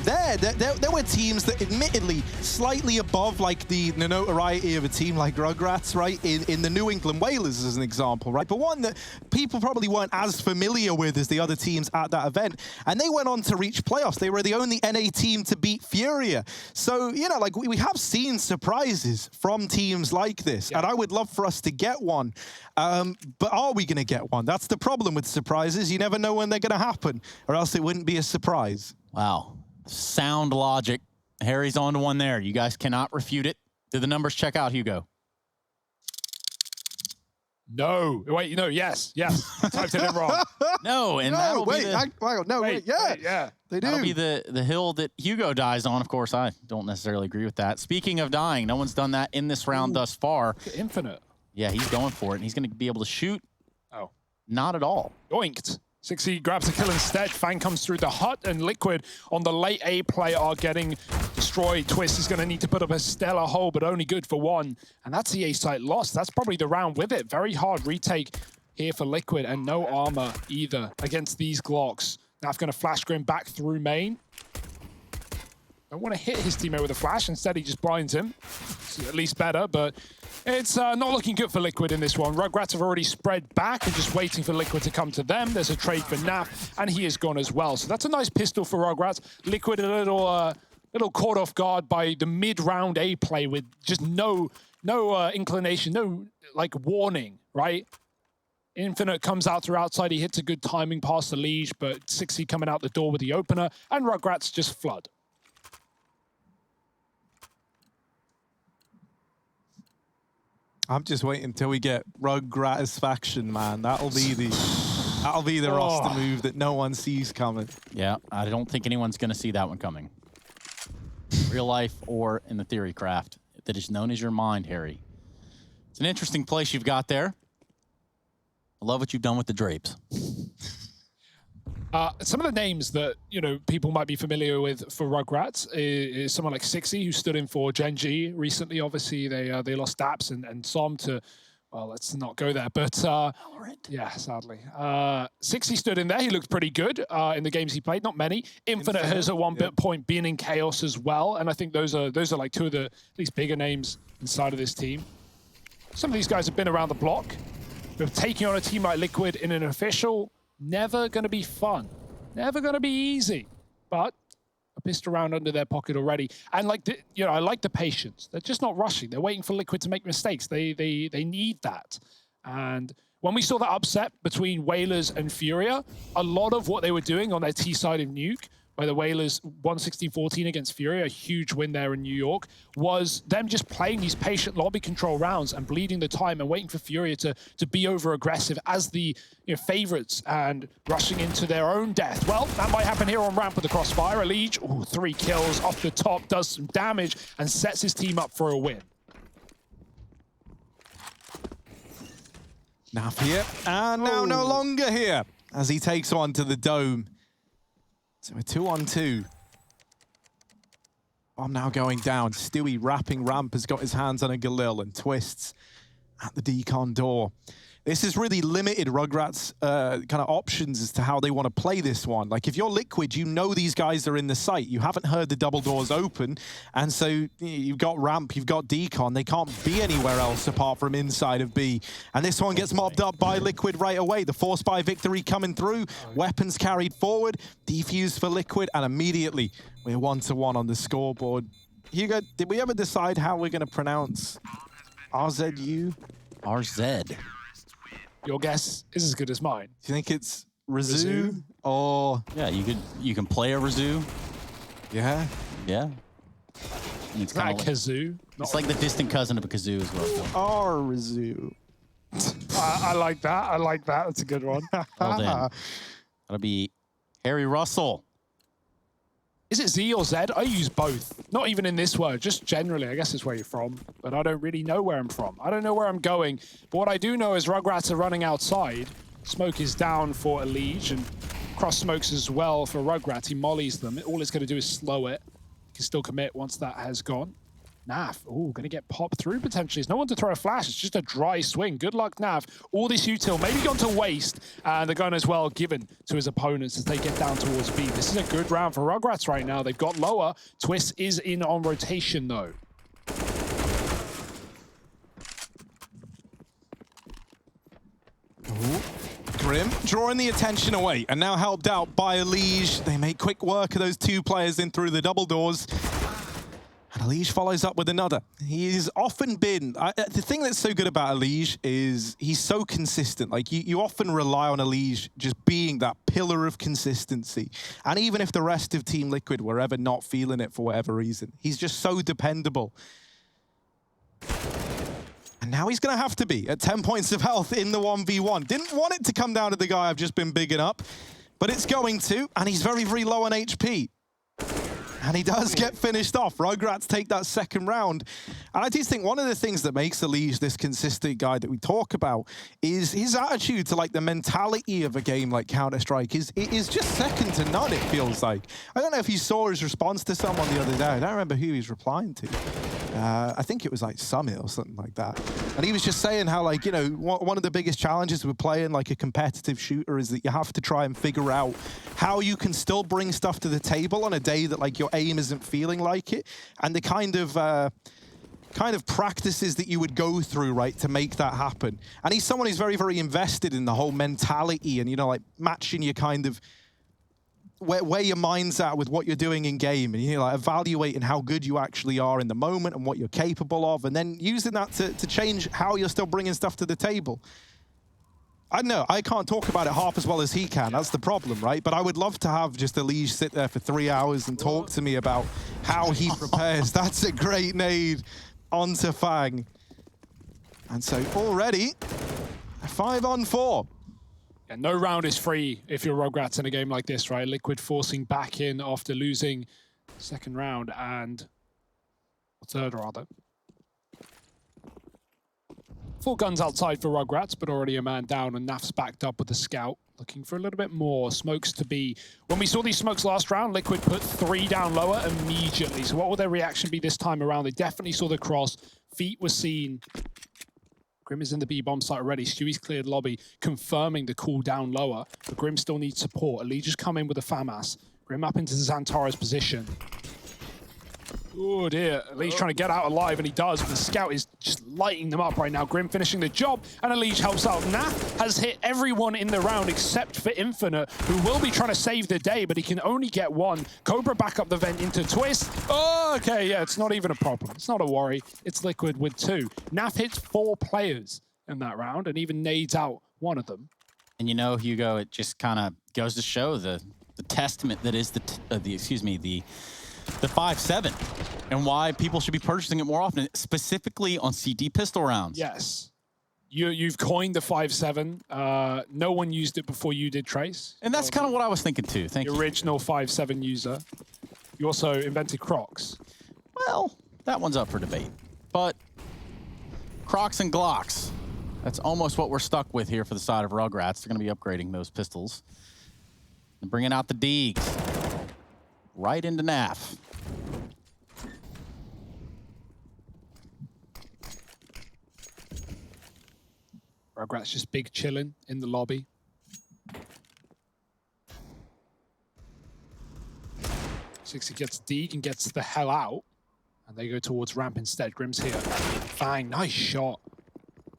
there were teams that admittedly slightly above like the notoriety of a team like Rugratz, right? In the New England Whalers as an example, right? But one that people probably weren't as familiar with as the other teams at that event. And they went on to reach playoffs. They were the only NA team to beat Furia. So, you know, like we have seen surprises from teams like this. Yeah. And I would love for us to get one. But are we going to get one? That's the problem with surprises. You never know when they're going to happen, or else it wouldn't be a surprise. Wow. Sound logic. Harry's on to one there. You guys cannot refute it. Did the numbers check out, Hugo? No. Wait, no, yes. I typed it in wrong. No, and no, that'll wait, be the... yeah. They do. That'll be the hill that Hugo dies on. Of course, I don't necessarily agree with that. Speaking of dying, no one's done that in this round thus far. Infinite. Yeah, he's going for it, and he's going to be able to shoot. Oh. Not at all. Yoinked. 6E grabs a kill instead. Fang comes through the hut, and Liquid on the late A play are getting destroyed. Twist is going to need to put up a stellar hole, but only good for one. And that's the A site loss. That's probably the round with it. Very hard retake here for Liquid, and no armor either against these Glocks. Now going to flash Grim back through main. Don't want to hit his teammate with a flash. Instead, he just blinds him. It's at least better, but it's not looking good for Liquid in this one. Rugratz have already spread back and just waiting for Liquid to come to them. There's a trade for Nap, and he is gone as well. So that's a nice pistol for Rugratz. Liquid a little caught off guard by the mid-round A play with just no inclination, no like warning, right? Infinite comes out through outside. He hits a good timing past the Liege, but 6E coming out the door with the opener, and Rugratz just flood. I'm just waiting until we get Rugratz faction, man. That'll be the roster move that no one sees coming. Yeah, I don't think anyone's going to see that one coming. Real life or in the theory craft that is known as your mind, Harry. It's an interesting place you've got there. I love what you've done with the drapes. Some of the names that, you know, people might be familiar with for Rugratz is someone like 6E, who stood in for Gen G recently. Obviously, they lost Daps and Som to, well, let's not go there. But yeah, sadly. 6E stood in there. He looked pretty good in the games he played. Not many. Infinite has at one point been in Chaos as well. And I think those are like two of the at least bigger names inside of this team. Some of these guys have been around the block. But taking on a team like Liquid in an official, never going to be fun. Never going to be easy. But a pistol round under their pocket already. And like, I like the patience. They're just not rushing. They're waiting for Liquid to make mistakes. They need that. And when we saw that upset between Whalers and Furia, a lot of what they were doing on their T side of Nuke, where the Whalers won 16-14 against Furia, a huge win there in New York, was them just playing these patient lobby control rounds and bleeding the time and waiting for Furia to be over-aggressive as the favorites and rushing into their own death. Well, that might happen here on ramp with the crossfire. A Liege, 3 kills off the top, does some damage and sets his team up for a win. Naf here, and now no longer here as he takes one to the dome. So a 2-on-2. I'm now going down. Stewie wrapping ramp has got his hands on a Galil and twists at the decon door. This has really limited Rugratz kind of options as to how they want to play this one. Like, if you're Liquid, you know these guys are in the site. You haven't heard the double doors open, and so you've got ramp, you've got decon. They can't be anywhere else apart from inside of B. And this one gets mobbed up by Liquid right away. The force buy victory coming through. Weapons carried forward. Defuse for Liquid, and immediately we're 1-1 on the scoreboard. Hugo, did we ever decide how we're going to pronounce RZU? RZ. Your guess is as good as mine. Do you think it's Razu? Or yeah, you can play a Razu. Yeah. Yeah. It's kind of like kazoo. It's like the distant cousin of a kazoo as well. Razu. I like that. I like that. That's a good one. Well then. That'll be Harry Russell. Is it Z or Z? I use both. Not even in this word, just generally. I guess it's where you're from, but I don't really know where I'm from. I don't know where I'm going, but what I do know is Rugratz are running outside. Smoke is down for a Liege, and cross smokes as well for Rugratz. He mollies them. All it's going to do is slow it. He can still commit once that has gone. Naf, ooh, gonna get popped through potentially. There's no one to throw a flash. It's just a dry swing. Good luck, Naf. All this util maybe gone to waste, and the gun as well given to his opponents as they get down towards B. This is a good round for Rugratz right now. They've got lower. Twist is in on rotation though. Ooh. Grim drawing the attention away and now helped out by Elige. They make quick work of those two players in through the double doors. And Elige follows up with another. He's often been... the thing that's so good about Elige is he's so consistent. Like, you often rely on Elige just being that pillar of consistency. And even if the rest of Team Liquid were ever not feeling it for whatever reason, he's just so dependable. And now he's going to have to be at 10 points of health in the 1v1. Didn't want it to come down to the guy I've just been bigging up, but it's going to, and he's very, very low on HP. And he does get finished off. Rugratz take that second round. And I do think one of the things that makes Elige this consistent guy that we talk about is his attitude to like the mentality of a game like Counter-Strike is just second to none, it feels like. I don't know if you saw his response to someone the other day. I don't remember who he was replying to. I think it was like Summit or something like that. And he was just saying how, like, you know, one of the biggest challenges with playing like a competitive shooter is that you have to try and figure out how you can still bring stuff to the table on a day that like your aim isn't feeling like it, and the kind of practices that you would go through, right, to make that happen. And he's someone who's very, very invested in the whole mentality and, you know, like matching your kind of where your mind's at with what you're doing in game, and you're like evaluating how good you actually are in the moment and what you're capable of, and then using that to change how you're still bringing stuff to the table. I don't know, I can't talk about it half as well as he can. That's the problem, right? But I would love to have just Elige sit there for 3 hours and talk to me about how he prepares. That's a great nade onto Fang. And so already, a 5-on-4. Yeah, no round is free if you're Rugratz in a game like this, right? Liquid forcing back in after losing second round and third, rather. 4 guns outside for Rugratz, but already a man down, and Naf's backed up with the scout, looking for a little bit more. Smokes to be. When we saw these smokes last round, Liquid put 3 down lower immediately. So what will their reaction be this time around? They definitely saw the cross. Feet were seen. Grim is in the B-bomb site already. Stewie's cleared lobby, confirming the cool down lower. But Grim still needs support. Elige just come in with a FAMAS. Grim up into Xantara's position. Oh dear, Elige trying to get out alive, and he does, but the scout is just lighting them up right now. Grim finishing the job, and Elige helps out. Naf has hit everyone in the round except for Infinite, who will be trying to save the day, but he can only get one. Cobra back up the vent into Twist. Oh, okay, yeah, it's not even a problem. It's not a worry. It's Liquid with 2. Naf hits 4 players in that round, and even nades out one of them. And you know, Hugo, it just kind of goes to show the testament that is the 5.7 and why people should be purchasing it more often, specifically on CT pistol rounds. Yes. You've coined the 5.7. No one used it before you did, Trace. And that's kind of what I was thinking too. Thank you. The original 5.7 user. You also invented Crocs. Well, that one's up for debate. But Crocs and Glocks, that's almost what we're stuck with here for the side of Rugratz. They're going to be upgrading those pistols and bringing out the Deegs. Right into Naf. Rugratz just big chilling in the lobby. Sixty gets Deeg and gets the hell out. And they go towards ramp instead. Grim's here. Fang, nice shot.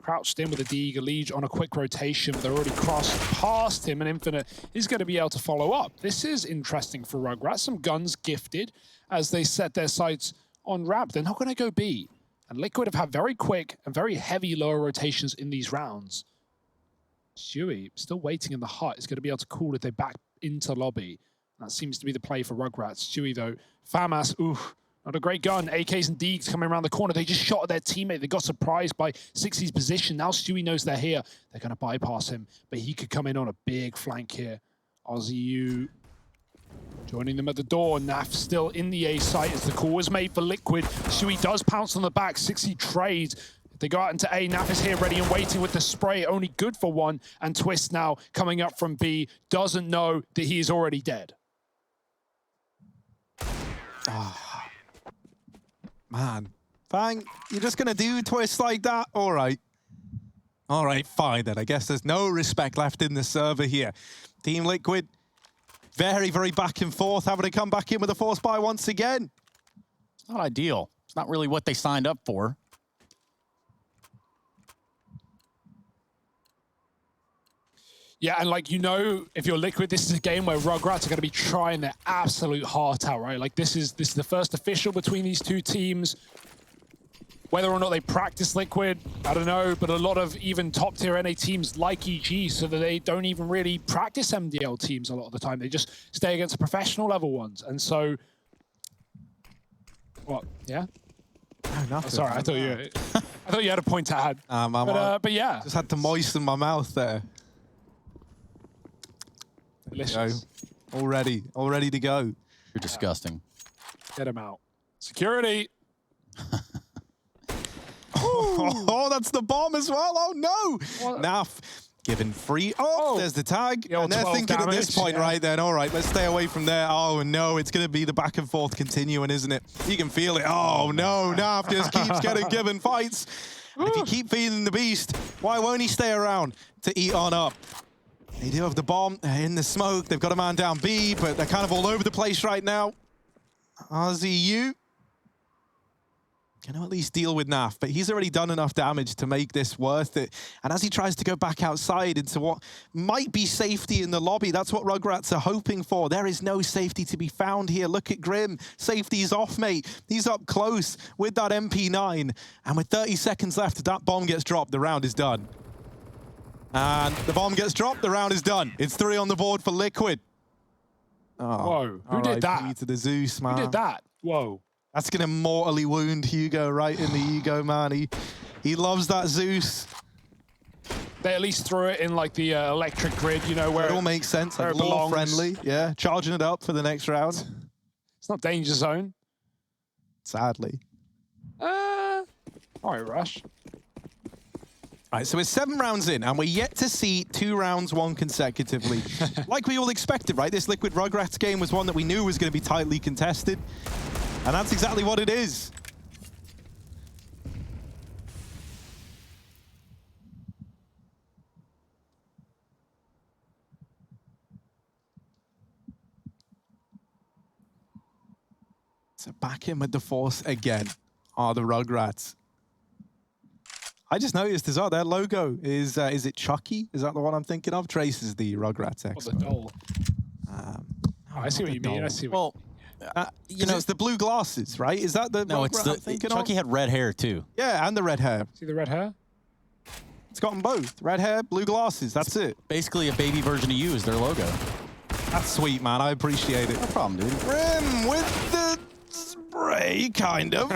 Crouched in with a Deeg, Elige on a quick rotation, but they're already crossed past him, and Infinite is going to be able to follow up. This is interesting for Rugratz. Some guns gifted as they set their sights on ramp. They're not going to go B. And Liquid have had very quick and very heavy lower rotations in these rounds. Stewie, still waiting in the hut, is going to be able to call if they back into lobby. That seems to be the play for Rugratz. Stewie, though, FAMAS, oof. Not a great gun. AKs and Deegs coming around the corner. They just shot at their teammate. They got surprised by 60's position. Now Stewie knows they're here. They're going to bypass him, but he could come in on a big flank here. OzzyU joining them at the door. Naf still in the A site as the call was made for Liquid. Stewie does pounce on the back. 60 trades. If they go out into A, Naf is here ready and waiting with the spray. Only good for 1. And Twist now coming up from B. Doesn't know that he is already dead. Man, Bang. You're just going to do twists like that? All right. All right, fine then. I guess there's no respect left in the server here. Team Liquid, very, very back and forth, having to come back in with a force buy once again. It's not ideal. It's not really what they signed up for. Yeah, and like, you know, if you're Liquid, this is a game where Rugratz are going to be trying their absolute heart out, right? Like, this is the first official between these two teams. Whether or not they practice Liquid, I don't know, but a lot of even top-tier NA teams like EG, so that they don't even really practice MDL teams a lot of the time. They just stay against the professional level ones. And so, what? Yeah? No, nothing. Oh, sorry, I thought you had a point to add. But yeah, just had to moisten my mouth there. delicious. All ready to go. You're disgusting. Get him out. Security. Oh, that's the bomb as well. Oh, no. What? Naf given free. Oh, there's the tag. Yo, and they're 12 thinking damage, at this point, right then, all right, let's stay away from there. Oh, no, it's going to be the back and forth continuing, isn't it? You can feel it. Oh, no, Naf just keeps getting given fights. And if you keep feeding the beast, why won't he stay around to eat on up? They do have the bomb in the smoke. They've got a man down B, but they're kind of all over the place right now. RZU can at least deal with Naf, but he's already done enough damage to make this worth it. And as he tries to go back outside into what might be safety in the lobby, that's what Rugratz are hoping for. There is no safety to be found here. Look at Grim. Safety's off, mate. He's up close with that MP9. And with 30 seconds left, that bomb gets dropped. The round is done. And the bomb gets dropped. The round is done. It's 3 on the board for Liquid. Oh, Whoa, who did that? To the Zeus, man. Who did that? Whoa. That's going to mortally wound Hugo right in the ego, man. He loves that Zeus. They at least threw it in like the electric grid, you know, where it all makes sense. Like, it belongs. Friendly, yeah. Charging it up for the next round. It's not danger zone. Sadly. All right, Rush. All right, so we're 7 rounds in, and we're yet to see 2 rounds won consecutively. Like we all expected, right? This Liquid Rugratz game was one that we knew was going to be tightly contested. And that's exactly what it is. So back in with the force again are the Rugratz. I just noticed as well, their logo is it Chucky? Is that the one I'm thinking of? Trace is the Rugratz expert. The doll. I see what you mean. I see what you know, it's the blue glasses, right? Is that the no? It's the Chucky had red hair too. Yeah, and the red hair. See the red hair? It's got them both. Red hair, blue glasses. That's it. Basically, a baby version of you is their logo. That's sweet, man. I appreciate it. No problem, dude. Grim with the spray, kind of.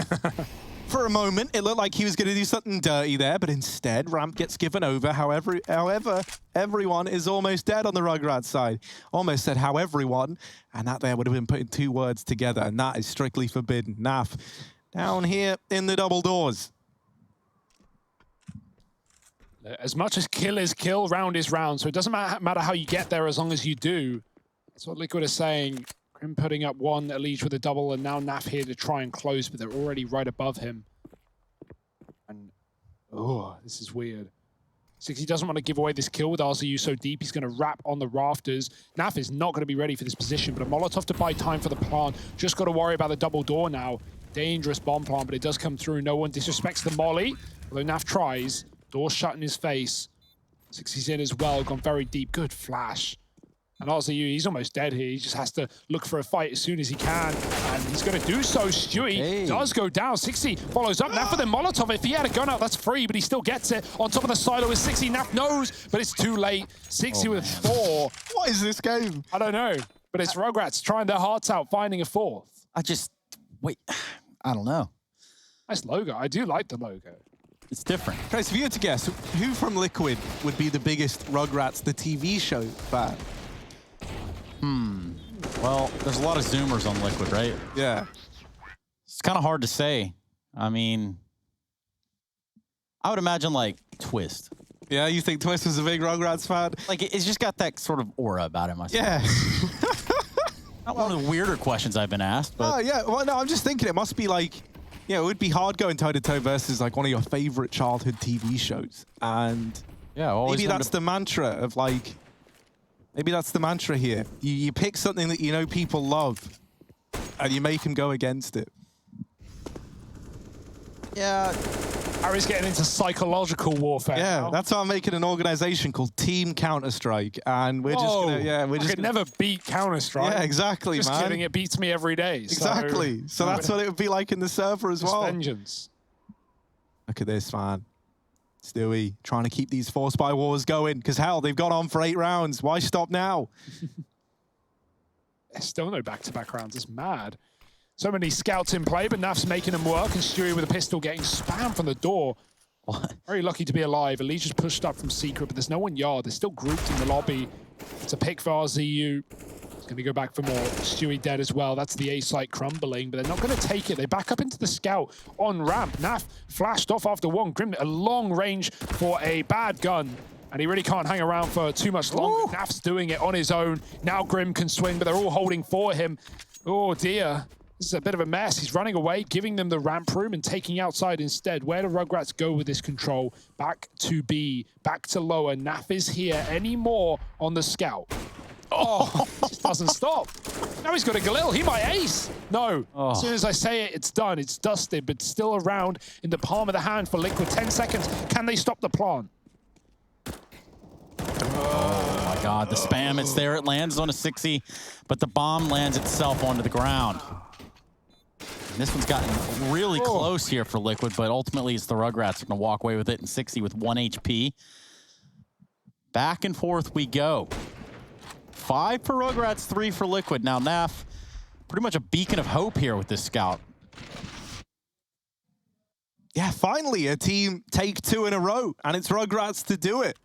For a moment, it looked like he was going to do something dirty there, but instead, Ramp gets given over. However, everyone is almost dead on the Rugratz side. Almost said how everyone, and that there would have been putting 2 words together, and that is strictly forbidden. Naf, down here in the double doors. As much as kill is kill, round is round, so it doesn't matter how you get there as long as you do. That's what Liquid is saying. Grim putting up 1 at least with a double, and now Naf here to try and close, but they're already right above him. And, oh, this is weird. 60 doesn't want to give away this kill with RZU so deep. He's going to wrap on the rafters. Naf is not going to be ready for this position, but a Molotov to buy time for the plant. Just got to worry about the double door now. Dangerous bomb plant, but it does come through. No one disrespects the molly, although Naf tries. Door shut in his face. 60's in as well, gone very deep. Good flash. And RZU, he's almost dead here. He just has to look for a fight as soon as he can. And he's going to do so. Stewie does go down. 60 follows up. Naf for the Molotov. If he had a gun out, that's free, but he still gets it. On top of the silo is 60. Naf knows, but it's too late. 60 with 4. What is this game? I don't know. But it's Rugratz trying their hearts out, finding a 4th. Wait, I don't know. Nice logo. I do like the logo. It's different. Trace, if you had to guess, who from Liquid would be the biggest Rugratz, the TV show fan? Well, there's a lot of Zoomers on Liquid, right? Yeah. It's kind of hard to say. I mean, I would imagine like Twist. Yeah, you think Twist was a big Rugratz fan? Like, it's just got that sort of aura about it, myself. Yeah. Not one of the weirder questions I've been asked, but... Oh, yeah. Well, no, I'm just thinking it must be like, Yeah, it would be hard going toe-to-toe versus like one of your favorite childhood TV shows. And Yeah, always maybe that's the mantra of like, maybe that's the mantra here. You pick something that you know people love and you make them go against it. Yeah. Harry's getting into psychological warfare. Yeah, now. that's why I'm making an organization called Team Counter-Strike, and we're just gonna, we're I just could never beat Counter-Strike. Yeah, exactly, Just man. kidding, it beats me every day. Exactly. So that's what it would be like in the server as well. Vengeance. Look at this, man. Stewie trying to keep these force by wars going, because hell, they've gone on for 8 rounds. Why stop now? There's still no back-to-back rounds. It's mad. So many scouts in play, but Naf's making them work, and Stewie with a pistol getting spammed from the door. What? Very lucky to be alive. Elite just pushed up from Secret, but there's no one yard. They're still grouped in the lobby. It's a pick for RZU. It's going to go back for more. Stewie dead as well. That's the A site crumbling, but they're not going to take it. They back up into the scout on ramp. Naf flashed off after one. Grim, a long range for a bad gun. And he really can't hang around for too much longer. Ooh. Naf's doing it on his own. Now Grim can swing, but they're all holding for him. Oh, dear. This is a bit of a mess. He's running away, giving them the ramp room and taking outside instead. Where do Rugratz go with this control? Back to B, back to lower. Naf is here. Any more on the scout? Oh, just doesn't stop. Now he's got a Galil. He might ace. No. Oh. As soon as I say it, it's done. It's dusted, but still around in the palm of the hand for Liquid. 10 seconds. Can they stop the plant? Oh my God, the spam, it's there. It lands on a 60, but the bomb lands itself onto the ground. And this one's gotten really close here for Liquid, but ultimately it's the Rugrats going to walk away with it in 60 with 1 HP. Back and forth we go. 5 for Rugrats, 3 for Liquid. Now Naf, pretty much a beacon of hope here with this scout. Yeah, finally a team take 2 in a row, and it's Rugrats to do it.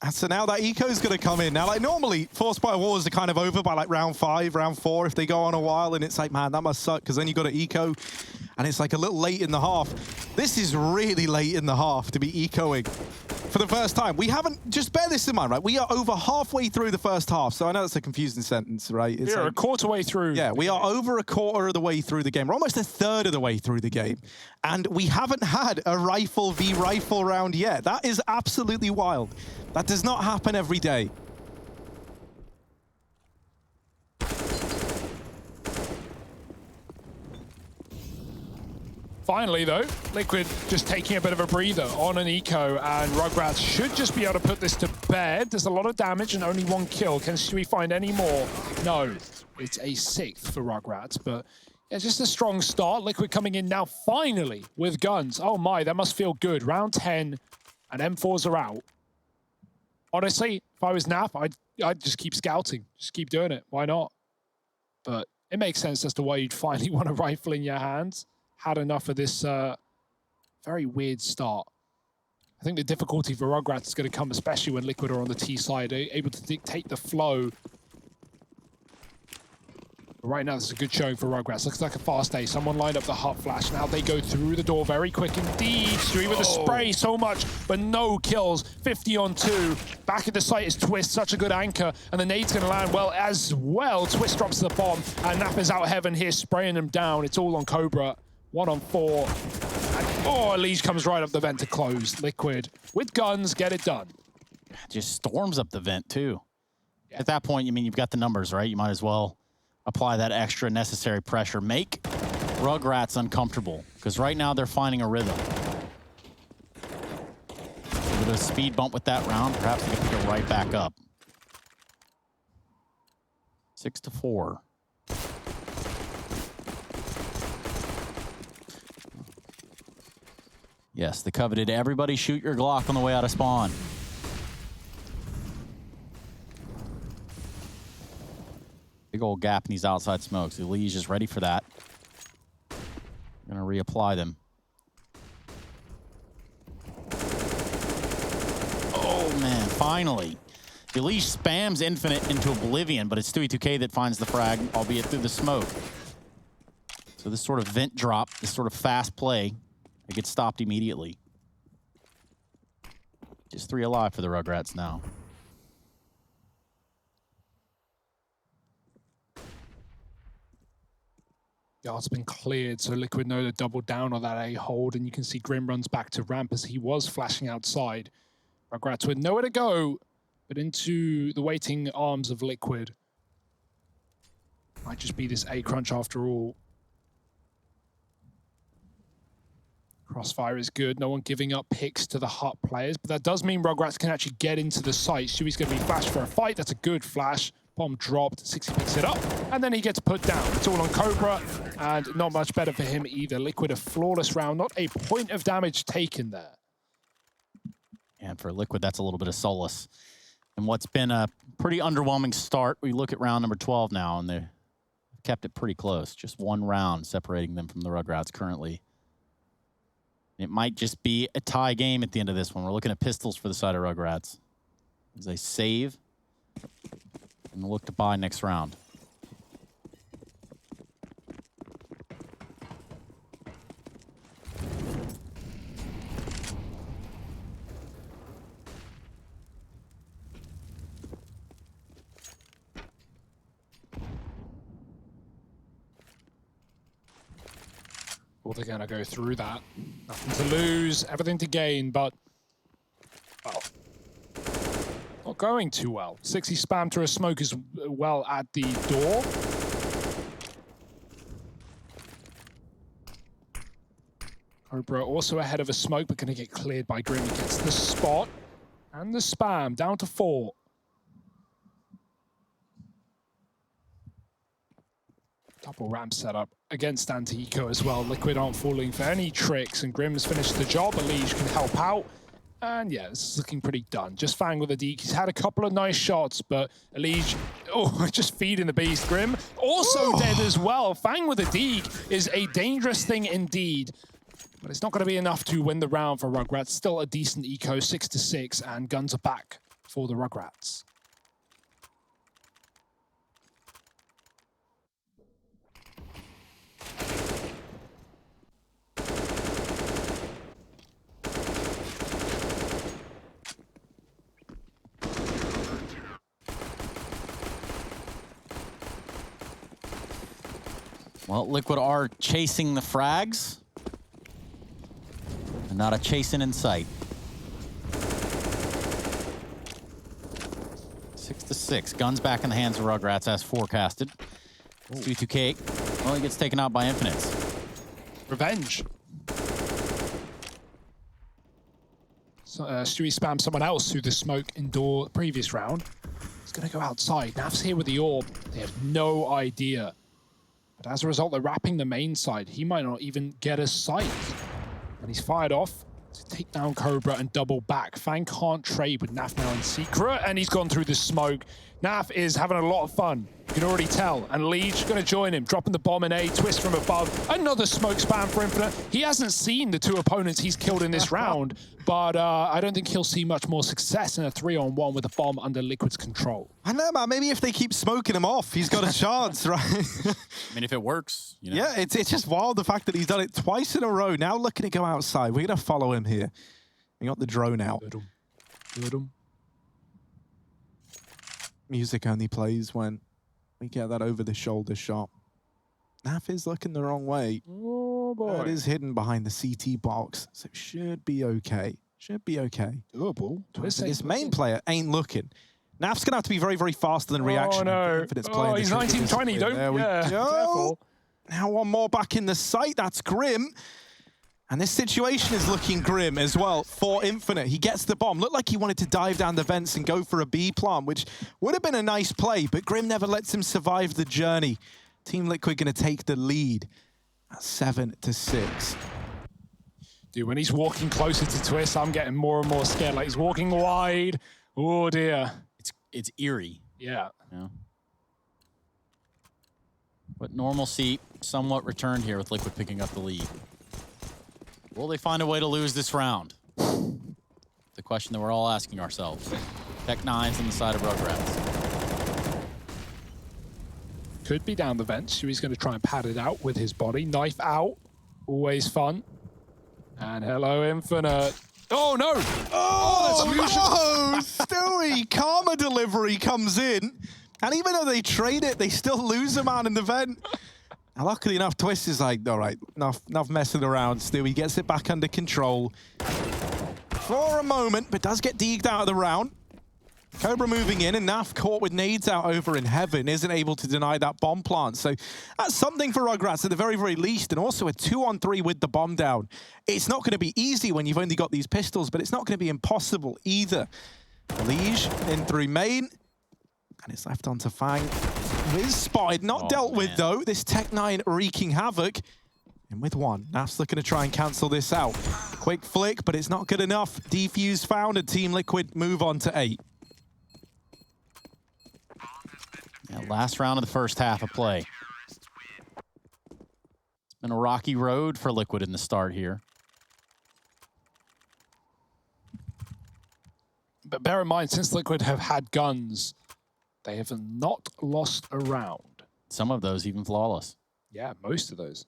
And so now that eco's going to come in. Now, like normally, Forced by Wars are kind of over by like round 5, round 4 if they go on a while, and it's like, man, that must suck because then you got to eco, and it's like a little late in the half. This is really late in the half to be ecoing for the first time. We haven't, just bear this in mind, right? We are over halfway through the first half, so I know that's a confusing sentence, right? It's like, a quarter way through. Yeah, we are over a quarter of the way through the game. We're almost a third of the way through the game, and we haven't had a rifle v rifle round yet. That is absolutely wild. That does not happen every day. Finally, though, Liquid just taking a bit of a breather on an eco, and Rugratz should just be able to put this to bed. There's a lot of damage and only 1 kill. Can we find any more? No. It's a 6th for Rugratz, but yeah, just a strong start. Liquid coming in now, finally, with guns. Oh my, that must feel good. Round 10, and M4s are out. Honestly, if I was Naf, I'd just keep scouting. Just keep doing it. Why not? But it makes sense as to why you'd finally want a rifle in your hands. Had enough of this very weird start. I think the difficulty for Rugratz is going to come, especially when Liquid are on the T side, able to dictate the flow. But right now, this is a good showing for Rugratz. Looks like a fast A. Someone lined up the hot flash. Now they go through the door very quick indeed. Stewie with a spray, so much, but no kills. 50 on 2. Back at the site is Twist, such a good anchor, and the nade's going to land well as well. Twist drops the bomb, and Nap is out heaven here, spraying them down. It's all on Cobra. 1 on 4. And, Elise comes right up the vent to close. Liquid, with guns, get it done. Just storms up the vent, too. Yeah. At that point, you mean you've got the numbers, right? You might as well apply that extra necessary pressure. Make Rugrats uncomfortable, because right now they're finding a rhythm. A bit of a speed bump with that round. Perhaps they can pick it right back up. 6-4. Yes, the coveted everybody shoot your Glock on the way out of spawn. Big old gap in these outside smokes. The Liege is ready for that. Gonna reapply them. Oh man, finally. The Liege spams Infinite into oblivion, but it's Stewie2K that finds the frag, albeit through the smoke. So this sort of vent drop, this sort of fast play, it gets stopped immediately. Just 3 alive for the Rugrats now. Yard's been cleared, so Liquid know to double down on that A hold, and you can see Grim runs back to ramp as he was flashing outside. Rugratz with nowhere to go, but into the waiting arms of Liquid. Might just be this A crunch after all. Crossfire is good, no one giving up picks to the hut players, but that does mean Rugratz can actually get into the site. Shui's going to be flashed for a fight, that's a good flash. Bomb dropped, 60 picks it up, and then he gets put down. It's all on Cobra, and not much better for him either. Liquid a flawless round, not a point of damage taken there. And for Liquid, that's a little bit of solace. And what's been a pretty underwhelming start, we look at round number 12 now, and they've kept it pretty close. Just one round separating them from the Rugratz currently. It might just be a tie game at the end of this one. We're looking at pistols for the side of Rugratz as they save and look to buy next round. Well, they're going to go through that. Nothing to lose, everything to gain, but, well, not going too well. 60 spam to a smoke as well at the door. Cobra also ahead of a smoke, but going to get cleared by Grim. He gets the spot and the spam down to 4. Double ramp setup against anti-eco as well. Liquid aren't falling for any tricks, and Grim's finished the job. Elige can help out. And yeah, this is looking pretty done. Just Fang with a deke. He's had a couple of nice shots, but Elige, just feeding the beast. Grim also dead as well. Fang with a deke is a dangerous thing indeed. But it's not going to be enough to win the round for Rugratz. Still a decent eco, 6-6, and guns are back for the Rugratz. Well, Liquid are chasing the frags. And not a chasing in sight. 6-6. Guns back in the hands of Rugratz as forecasted. 2-2 Well, he gets taken out by Infinites. Revenge. So, Stewie spams someone else through the smoke indoor previous round. He's going to go outside. Naf's here with the orb. They have no idea. But as a result, they're wrapping the main side. He might not even get a sight. And he's fired off to take down Cobra and double back. Fang can't trade with Naf now in secret, and he's gone through the smoke. Naf is having a lot of fun. You can already tell. And Leech going to join him, dropping the bomb in A, twist from above. Another smoke spam for Infinite. He hasn't seen the 2 opponents he's killed in this round, but I don't think he'll see much more success in a 3-on-1 with a bomb under Liquid's control. I know, man. Maybe if they keep smoking him off, he's got a chance, right? I mean, if it works, you know. Yeah, it's just wild the fact that he's done it twice in a row. Now looking to go outside. We're going to follow him here. We got the drone out. Music only plays when we get that over-the-shoulder shot. Naf is looking the wrong way. Oh, boy. It is hidden behind the CT box, so it should be okay. Should be okay. Doable. This main player ain't looking. Naf's going to have to be very, very faster than reaction. Oh, no. Oh, he's 19-20. Don't, there we go. Careful. Now one more back in the site. That's Grim. And this situation is looking grim as well for Infinite. He gets the bomb. Looked like he wanted to dive down the vents and go for a B plant, which would have been a nice play, but Grim never lets him survive the journey. Team Liquid going to take the lead at 7-6. Dude, when he's walking closer to Twist, I'm getting more and more scared. Like he's walking wide. Oh, dear. It's eerie. Yeah. Yeah. But normalcy somewhat returned here with Liquid picking up the lead. Will they find a way to lose this round? The question that we're all asking ourselves. Tech9's on the side of Rugratz. Could be down the vent. Shui's going to try and pad it out with his body. Knife out. Always fun. And hello, Infinite. Oh, no! Oh, no! Stewie, Karma delivery comes in. And even though they trade it, they still lose a man in the vent. And luckily enough, Twist is like, all right, enough messing around. Stewie gets it back under control for a moment, but does get deegged out of the round. Cobra moving in, and Naf caught with nades out over in heaven, isn't able to deny that bomb plant. So that's something for Rugratz at the very, very least, and also a 2-on-3 with the bomb down. It's not going to be easy when you've only got these pistols, but it's not going to be impossible either. Liege in through main, and it's left onto Fang. Is spotted, not dealt with though. This Tech-9 wreaking havoc. And with one, Naf's looking to try and cancel this out. Quick flick, but it's not good enough. Defuse found, and Team Liquid move on to 8. Yeah, last round of the first half of play. It's been a rocky road for Liquid in the start here. But bear in mind, since Liquid have had guns, they have not lost a round. Some of those even flawless. Yeah, most of those.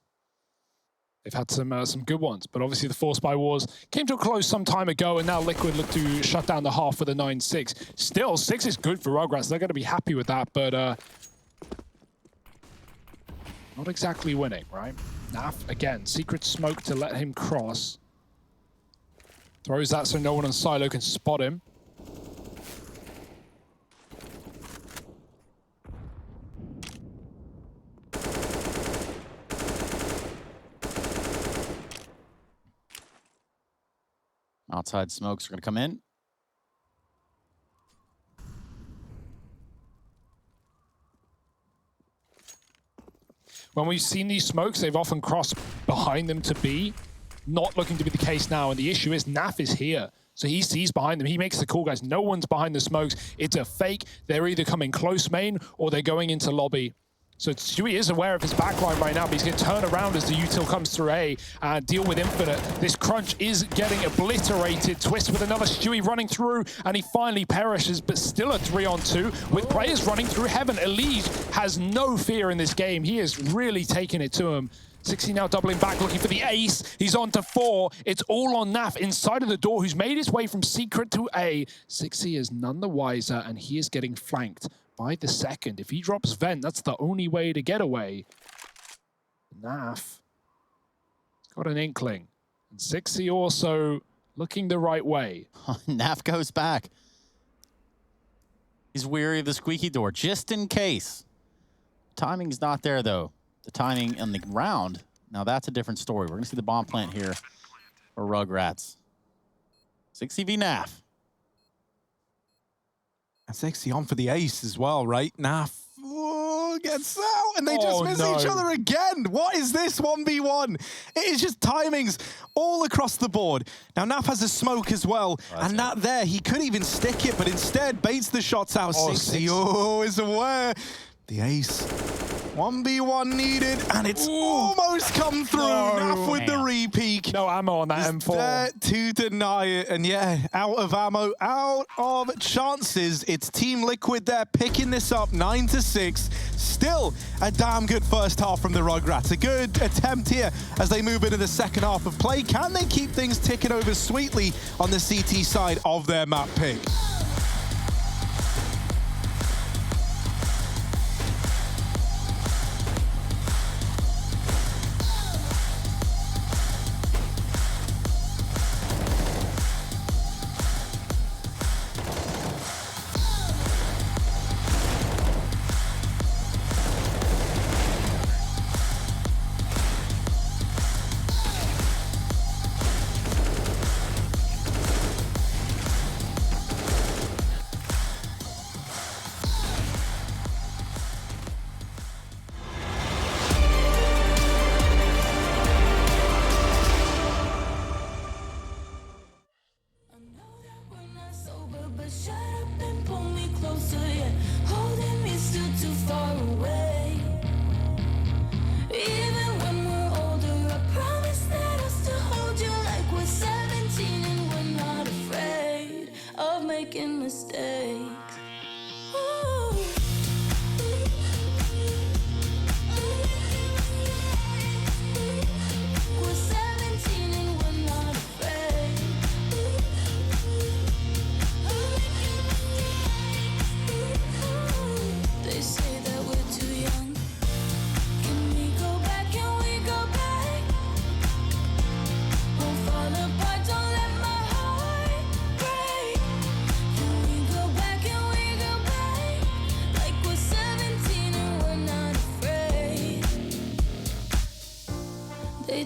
They've had some good ones, but obviously the Force by Wars came to a close some time ago, and now Liquid look to shut down the half with a 9-6. Still, 6 is good for Rugratz. They're going to be happy with that, but not exactly winning, right? Naf, again, secret smoke to let him cross. Throws that so no one on silo can spot him. Outside smokes are going to come in. When we've seen these smokes, they've often crossed behind them to B. Not looking to be the case now, and the issue is Naf is here. So he sees behind them. He makes the call, guys. No one's behind the smokes. It's a fake. They're either coming close main or they're going into lobby. So Stewie is aware of his backline right now, but he's going to turn around as the util comes through A and deal with Infinite. This crunch is getting obliterated. Twist with another Stewie running through, and he finally perishes, but still a 3-on-2 with players running through heaven. Elise has no fear in this game. He is really taking it to him. 60 now doubling back, looking for the ace. He's on to 4. It's all on Naf inside of the door, who's made his way from secret to A. 60 is none the wiser, and he is getting flanked by the second. If he drops vent, that's the only way to get away. Naf got an inkling. And 60 also looking the right way. Naf goes back. He's weary of the squeaky door, just in case. Timing's not there, though. The timing on the round, now that's a different story. We're going to see the bomb plant here for Rugratz. 60 v Naf. And 60 on for the ace as well, right? Naf gets out, and they just miss each other again. What is this 1v1? It is just timings all across the board. Now, Naf has a smoke as well, and that there, he could even stick it, but instead baits the shots out. 60 is aware. The ace. 1v1 needed, and it's almost come through. Naf with the re-peek. No ammo on that M4. There to deny it, and yeah, out of ammo, out of chances. It's Team Liquid there picking this up 9-6. Still a damn good first half from the Rugratz. A good attempt here as they move into the second half of play. Can they keep things ticking over sweetly on the CT side of their map pick?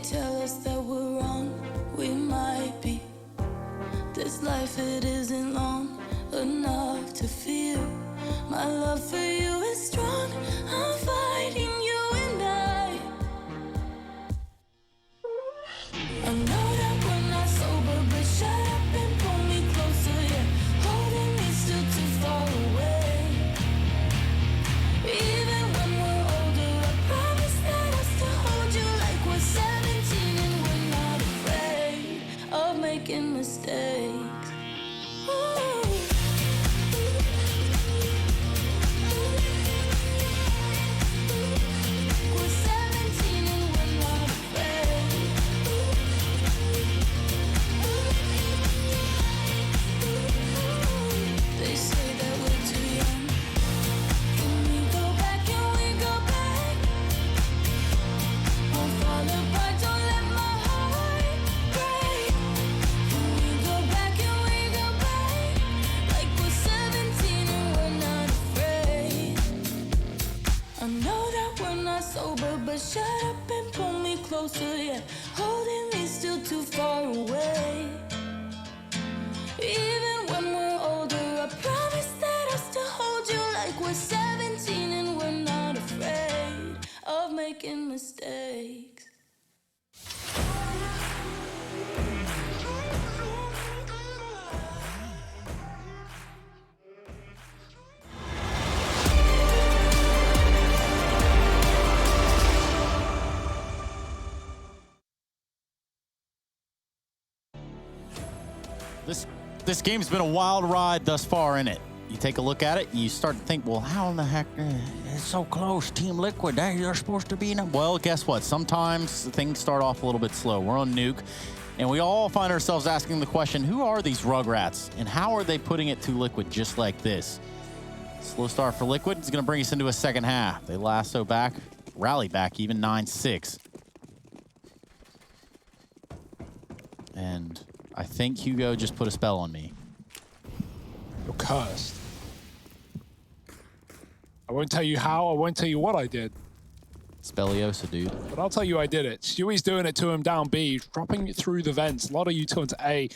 tell us that we're wrong, we might be. This life, it isn't long enough to feel. My love for you is strong, I'm fighting you and I know that we're not sober, but shut up and pull me closer, yeah. Holding me still too far away. Even when we're older, I promise that I'll still hold you like we're 17 and we're not afraid of making mistakes. Ooh. We're 17 and we're not afraid. They say that we're too young. Can we go back? Can we go back? Won't fall apart, don't let my heart break. Can we go back? Can we go back? Like we're 17 and we're not afraid. I know that we're not sober, but shut up and pull me closer, yeah. Holding me still too far away. Even when we're older, I promise that I'll still hold you like we're 17 and we're not afraid of making mistakes. This game's been a wild ride thus far, innit? You take a look at it, you start to think, well, how in the heck, it's so close, Team Liquid, you're supposed to be in. Well, guess what? Sometimes things start off a little bit slow. We're on Nuke, and we all find ourselves asking the question, who are these Rugrats, and how are they putting it to Liquid just like this? Slow start for Liquid. It's going to bring us into a second half. They lasso back, rally back even 9-6. And I think Hugo just put a spell on me. You're cursed. I won't tell you how, I won't tell you what I did. Spelliosa, dude. But I'll tell you I did it. Stewie's doing it to him down B, dropping it through the vents. A lot of util into A.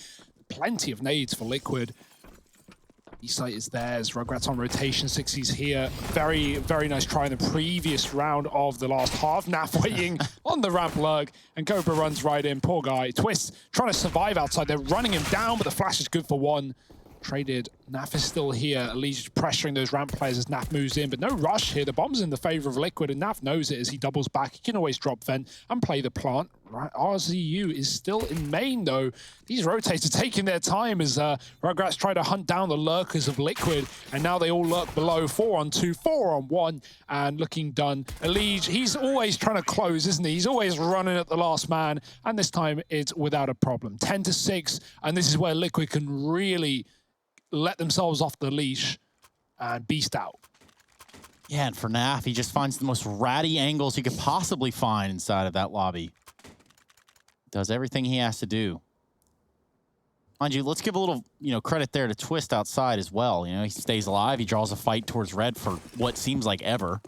Plenty of nades for Liquid. E-site is theirs. Rugratz on rotation. 60's here. Very, very nice try in the previous round of the last half. Naf waiting on the ramp lurk, and Cobra runs right in. Poor guy. Twist trying to survive outside. They're running him down, but the flash is good for one. Traded. Naf is still here. Elise pressuring those ramp players as Naf moves in, but no rush here. The bomb's in the favor of Liquid, and Naf knows it as he doubles back. He can always drop vent and play the plant. Right, RZU is still in main, though. These rotates are taking their time as Rugratz try to hunt down the lurkers of Liquid, and now they all lurk below. 4-on-2, 4-on-1, and looking done. Elise, he's always trying to close, isn't he? He's always running at the last man, and this time it's without a problem. 10-6, and this is where Liquid can really let themselves off the leash and beast out. Yeah, and for Naf, he just finds the most ratty angles he could possibly find inside of that lobby. Does everything he has to do. Mind you, let's give a little, credit there to Twist outside as well. He stays alive. He draws a fight towards Red for what seems like ever.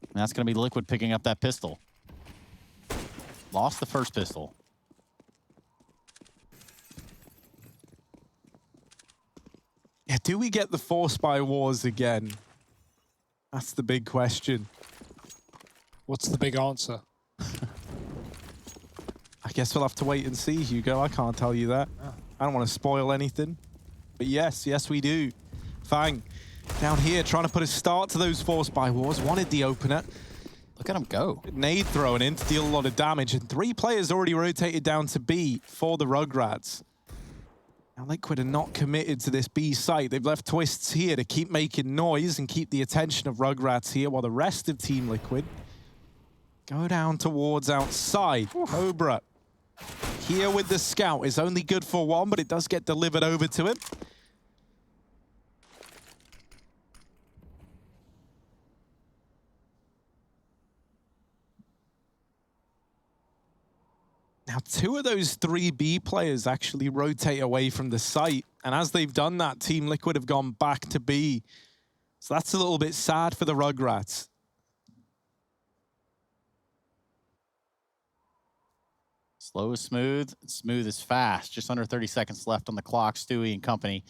And that's going to be Liquid picking up that pistol. Lost the first pistol. Yeah, do we get the Force by Wars again? That's the big question. What's the big answer? I guess we'll have to wait and see, Hugo. I can't tell you that. I don't want to spoil anything. But yes, we do. Fang, down here, trying to put a start to those Force by Wars. Wanted the opener. Look at him go. Nade thrown in to deal a lot of damage. And 3 players already rotated down to B for the Rugrats. Now, Liquid are not committed to this B site. They've left Twists here to keep making noise and keep the attention of Rugrats here, while the rest of Team Liquid go down towards outside. Cobra here with the scout is only good for 1, but it does get delivered over to him. Now, 2 of those 3 B players actually rotate away from the site. And as they've done that, Team Liquid have gone back to B. So that's a little bit sad for the Rugrats. Slow is smooth, smooth is fast. Just under 30 seconds left on the clock. Stewie and company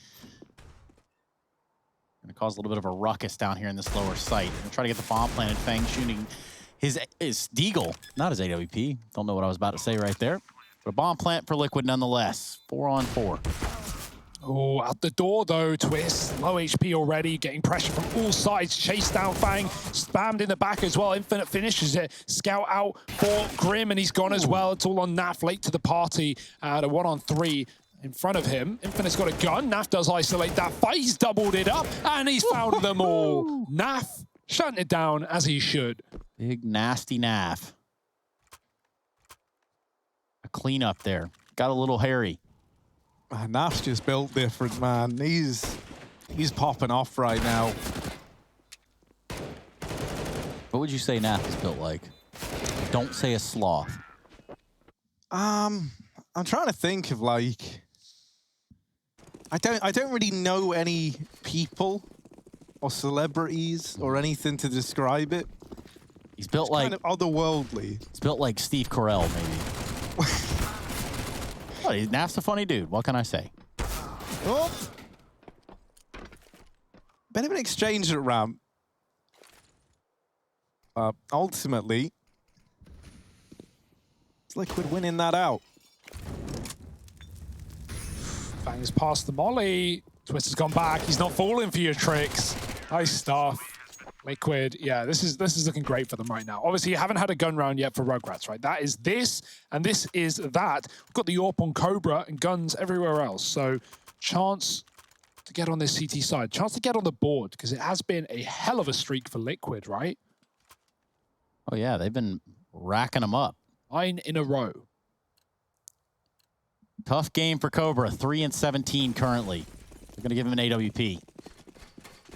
gonna cause a little bit of a ruckus down here in this lower site. Gonna try to get the bomb planted. Fang shooting his Deagle, not his AWP. Don't know what I was about to say right there. But a bomb plant for Liquid nonetheless. 4 on 4. Oh, out the door though, Twist. Low HP already, getting pressure from all sides. Chased down Fang, spammed in the back as well. Infinite finishes it. Scout out for Grim, and he's gone as well. It's all on Naf, late to the party. At a 1-on-3 in front of him. Infinite's got a gun. Naf does isolate that fight. He's doubled it up, and he's found them all. Naf shutting it down as he should. Big nasty Naf. A cleanup there. Got a little hairy. Naf's just built different, man. He's popping off right now. What would you say Naf is built like? Don't say a sloth. I'm trying to think of like I don't really know any people or celebrities or anything to describe it. He's built It's like kind of otherworldly. He's built like Steve Carell, maybe. Oh, Naf's a funny dude. What can I say? Oh. Bit of an exchange at ramp. Ultimately, it's Liquid winning that out. Fang's past the molly. Twist has gone back. He's not falling for your tricks. Nice stuff. Liquid, yeah, this is looking great for them right now. Obviously, you haven't had a gun round yet for Rugratz, right? That is this, and this is that. We've got the AWP on Cobra and guns everywhere else. So, chance to get on this CT side. Chance to get on the board, because it has been a hell of a streak for Liquid, right? Oh, yeah, they've been racking them up. 9 in a row. Tough game for Cobra. 3-17 currently. They're going to give him an AWP.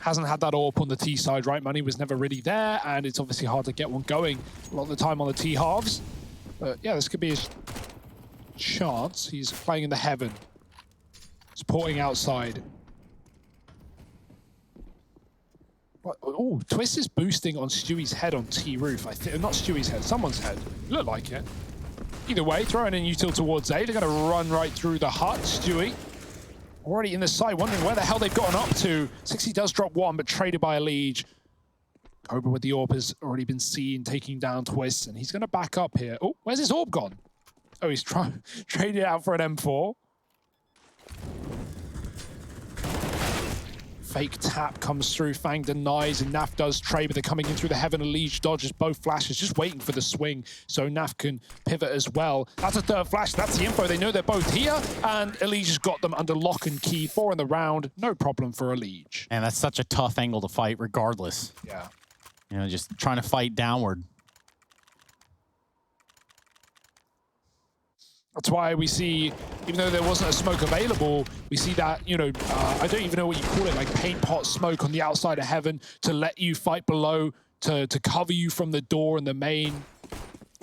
Hasn't had that AWP on the T side, right? Money was never really there, and it's obviously hard to get one going a lot of the time on the T halves. But yeah, this could be his chance. He's playing in the heaven. Supporting outside. Oh, Twist is boosting on Stewie's head on T roof. I think not Stewie's head, someone's head. Look like it. Either way, throwing in util towards A. They're going to run right through the hut. Stewie already in the side, wondering where the hell they've gotten up to. 60 does drop one, but traded by a Liege. Cobra with the AWP has already been seen taking down Twist, and he's going to back up here. Oh, where's his AWP gone? Oh, he's trying trade it out for an M4. Fake tap comes through, Fang denies, and Naf does trade, but they're coming in through the heaven. Liege dodges both flashes, just waiting for the swing, so Naf can pivot as well. That's a third flash, that's the info. They know they're both here, and Liege has got them under lock and key. 4 in the round, no problem for Liege. And that's such a tough angle to fight regardless. Yeah. You know, just trying to fight downward. That's why we see, even though there wasn't a smoke available, we see that, you know, I don't even know what you call it, like paint pot smoke on the outside of heaven to let you fight below, to cover you from the door and the main.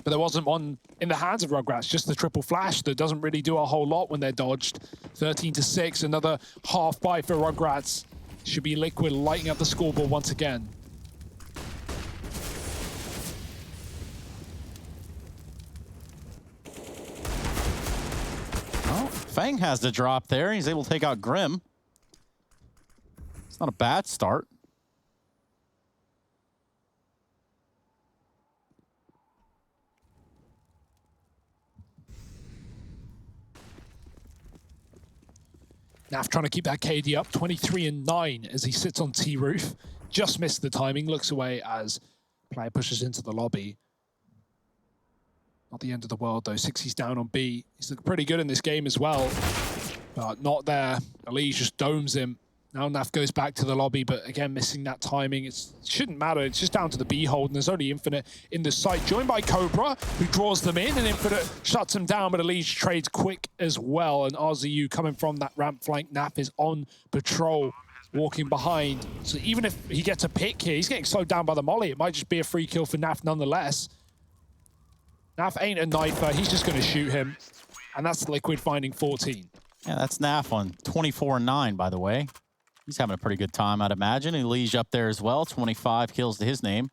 But there wasn't one in the hands of Rugratz, just the triple flash that doesn't really do a whole lot when they're dodged. 13-6, another half buy for Rugratz. Should be Liquid lighting up the scoreboard once again. Fang has the drop there. He's able to take out Grim. It's not a bad start. Naf trying to keep that KD up, 23-9 as he sits on T roof. Just missed the timing, looks away as player pushes into the lobby. Not the end of the world though. 60's down on B. He's looking pretty good in this game as well, but not there. Elise just domes him. Now Naf goes back to the lobby, but again, missing that timing. It shouldn't matter. It's just down to the B hold, and there's only Infinite in the site, joined by Cobra, who draws them in, and Infinite shuts him down, but Elise trades quick as well, and RZU coming from that ramp flank. Naf is on patrol, walking behind. So even if he gets a pick here, he's getting slowed down by the molly. It might just be a free kill for Naf nonetheless. Naf ain't a knifer, he's just going to shoot him. And that's Liquid finding 14. Yeah, that's Naf on 24-9, by the way. He's having a pretty good time, I'd imagine. And Liege up there as well, 25 kills to his name.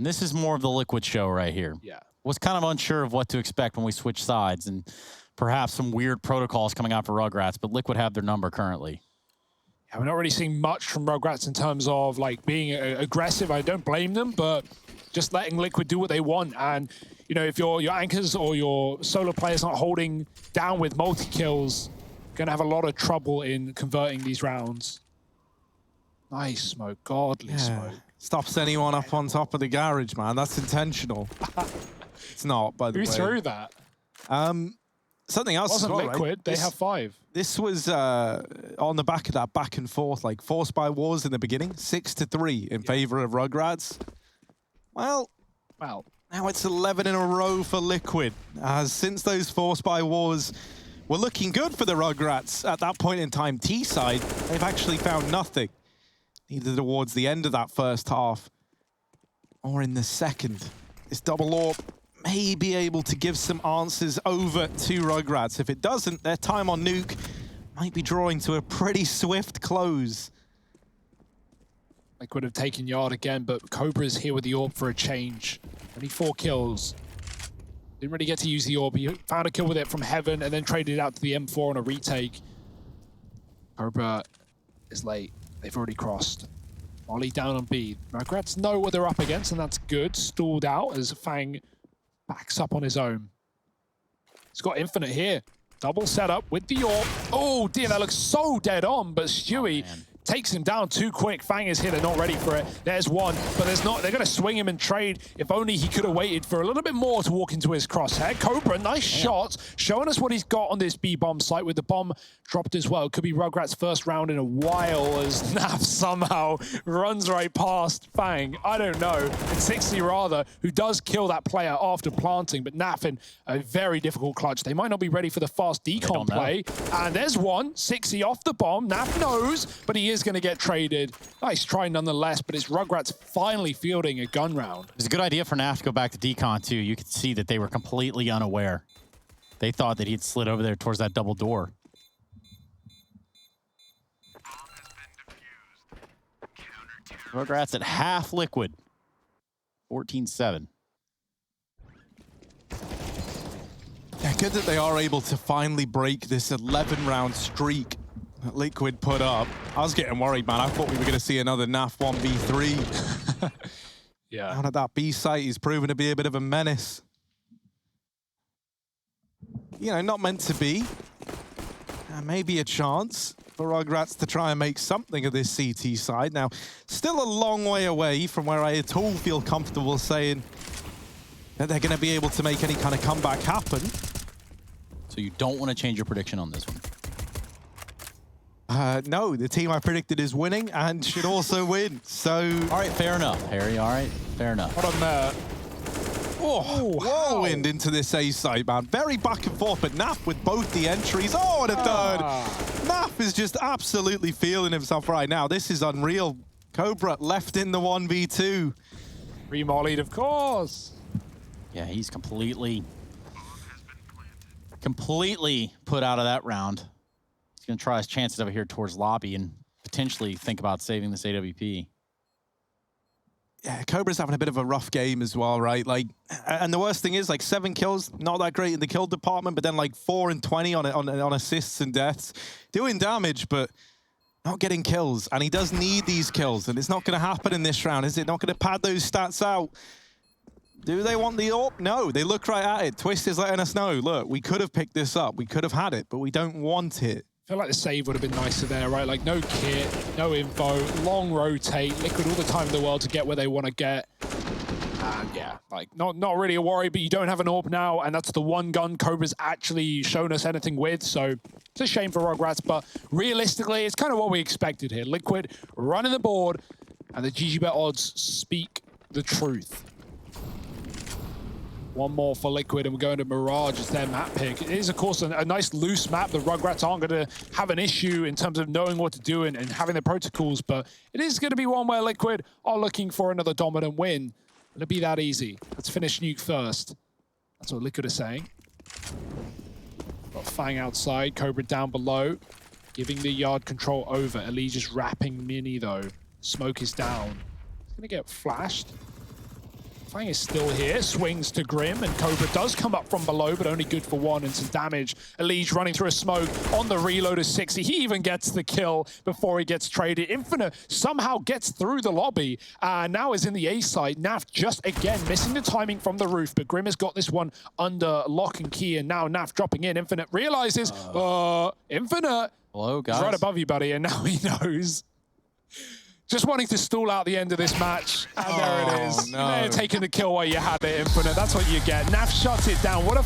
And this is more of the Liquid show right here. Yeah. Was kind of unsure of what to expect when we switched sides, and perhaps some weird protocols coming out for Rugratz, but Liquid have their number currently. Yeah, we're not really seeing much from Rugratz in terms of like being aggressive. I don't blame them, but just letting Liquid do what they want. And you know, if your anchors or your solo players not holding down with multi-kills, gonna have a lot of trouble in converting these rounds. Nice smoke, godly smoke. Stops anyone up on top of the garage, man. That's intentional. It's not, by the way. Who threw that? Something else It wasn't as well, Liquid. right? They have 5. This was on the back of that back and forth, like forced by wars in the beginning, 6-3 in favor of Rugratz. Well, now it's 11 in a row for Liquid, as since those forced by wars were looking good for the Rugratz at that point in time, T side, they've actually found nothing, either towards the end of that first half or in the second. This double AWP may be able to give some answers over to Rugratz. If it doesn't, their time on Nuke might be drawing to a pretty swift close. Liquid have taken yard again, but Cobra's here with the AWP for a change. Only 4 kills. Didn't really get to use the AWP. He found a kill with it from Heaven and then traded it out to the M4 on a retake. Cobra is late. They've already crossed. Molly down on B. Rugratz know what they're up against, and that's good. Stalled out as Fang backs up on his own. He's got Infinite here. Double setup with the AWP. Oh dear, that looks so dead on, but Stewie takes him down too quick. Fang is here, they're not ready for it. There's one, but there's not. They're gonna swing him and trade. If only he could have waited for a little bit more to walk into his crosshair. Cobra, nice shot, showing us what he's got on this B-bomb site with the bomb dropped as well. Could be Rugrat's first round in a while as Naf somehow runs right past Fang. I don't know. It's 60 rather, who does kill that player after planting, but Naf in a very difficult clutch. They might not be ready for the fast decon play. And there's one, 60 off the bomb. Naf knows, but he is going to get traded. Nice try nonetheless, but it's Rugratz finally fielding a gun round. It was a good idea for Naf to go back to decon too. You could see that they were completely unaware. They thought that he'd slid over there towards that double door. Rugratz at half Liquid. 14-7. Yeah, good that they are able to finally break this 11-round streak that Liquid put up. I was getting worried, man. I thought we were going to see another NAF 1v3. Yeah. Down at that B site, he's proven to be a bit of a menace. You know, not meant to be. Maybe a chance for Rugratz to try and make something of this CT side. Now, still a long way away from where I at all feel comfortable saying that they're going to be able to make any kind of comeback happen. So you don't want to change your prediction on this one? No, the team I predicted is winning and should also win. So, all right, fair enough, Harry. All right, fair enough. What on whirlwind into this A site, man. Very back and forth, but Naf with both the entries. Oh, and a third. Naf is just absolutely feeling himself right now. This is unreal. Cobra left in the 1v2. Remollied, of course. Yeah, he's completely put out of that round. He's going to try his chances over here towards lobby and potentially think about saving this AWP. Yeah, Cobra's having a bit of a rough game as well, right? Like, and the worst thing is, like, 7 kills, not that great in the kill department, but then like 4 and 20 on assists and deaths, doing damage, but not getting kills. And he does need these kills, and it's not going to happen in this round, is it? Not going to pad those stats out. Do they want the AWP? No, they look right at it. Twist is letting us know, look, we could have picked this up, we could have had it, but we don't want it. I feel like the save would have been nicer there, right? Like, no kit, no info, long rotate, Liquid all the time in the world to get where they want to get. And yeah, like, not really a worry, but you don't have an AWP now, and that's the one gun Cobra's actually shown us anything with, so it's a shame for Rugratz, but realistically, it's kind of what we expected here. Liquid running the board, and the GGBet odds speak the truth. One more for Liquid, and we're going to Mirage as their map pick. It is, of course, a nice loose map. The Rugrats aren't going to have an issue in terms of knowing what to do and having the protocols, but it is going to be one where Liquid are looking for another dominant win. It'll be that easy. Let's finish Nuke first. That's what Liquid are saying. Got Fang outside, Cobra down below, giving the yard control over. Ellie just wrapping Mini, though. Smoke is down. He's going to get flashed. Fang is still here, swings to Grim, and Cobra does come up from below, but only good for one and some damage. Elige running through a smoke on the reload of 60. He even gets the kill before he gets traded. Infinite somehow gets through the lobby, and now is in the A side. Naf just again missing the timing from the roof, but Grim has got this one under lock and key, and now Naf dropping in. Infinite realizes, Infinite, Hello, guys. he's right above you, buddy, and now he knows. Just wanting to stall out the end of this match, and there it is. no. They're taking the kill while you had it, Infinite. That's what you get. Naf shuts it down. What a